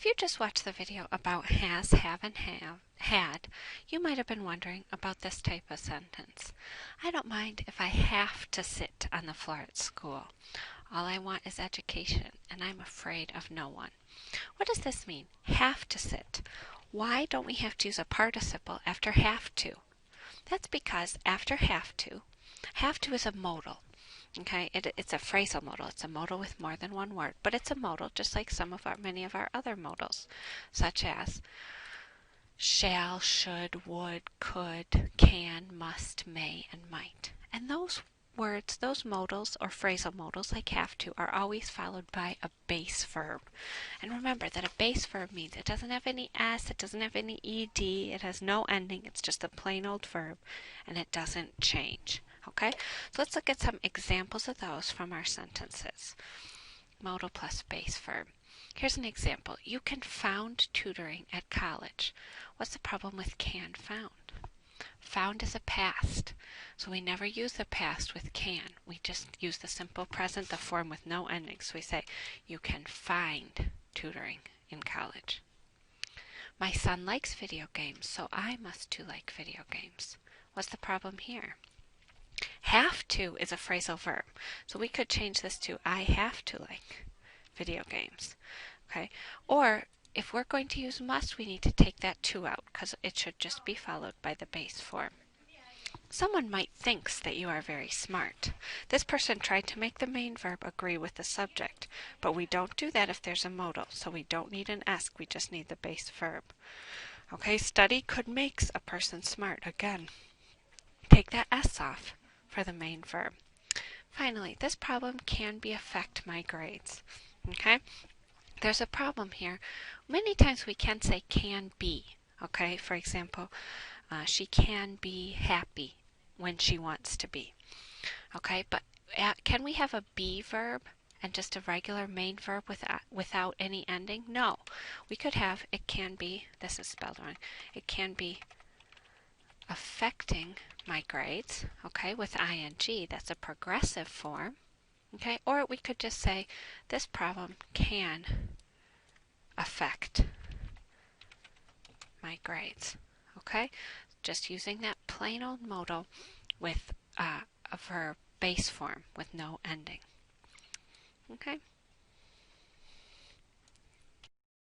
you just watched the video about has, have, and had, you might have been wondering about this type of sentence. I don't mind if I have to sit on the floor at school. All I want is education, and I'm afraid of no one. What does this mean? Have to sit. Why don't we have to use a participle after have to? That's because after have to is a modal. Okay, it's a phrasal modal. It's a modal with more than one word, but it's a modal just like many of our other modals, such as shall, should, would, could, can, must, may, and might. And those words, those modals or phrasal modals like have to, are always followed by a base verb. And remember that a base verb means it doesn't have any s, it doesn't have any ed, it has no ending, it's just a plain old verb, and it doesn't change. Okay, so let's look at some examples of those from our sentences. Modal plus base verb. Here's an example. You can found tutoring at college. What's the problem with can found? Found is a past, so we never use the past with can. We just use the simple present, the form with no ending. So we say, you can find tutoring in college. My son likes video games, so I must too like video games. What's the problem here? Have to is a phrasal verb, so we could change this to I have to like video games. Okay, or if we're going to use must, we need to take that to out because it should just be followed by the base form. Someone might think that you are very smart. This person tried to make the main verb agree with the subject, but we don't do that if there's a modal, so we don't need an s, we just need the base verb. Okay, study could make a person smart. Again, take that s off for the main verb. Finally, this problem can affect my grades. Okay? There's a problem here. Many times we can say can be. Okay? For example, she can be happy when she wants to be. Okay? But can we have a be verb and just a regular main verb without any ending? No. We could have it can be, this is spelled wrong, it can be affecting my grades, okay, with ing. That's a progressive form, okay, or we could just say this problem can affect my grades, okay, just using that plain old modal with a verb base form with no ending. Okay.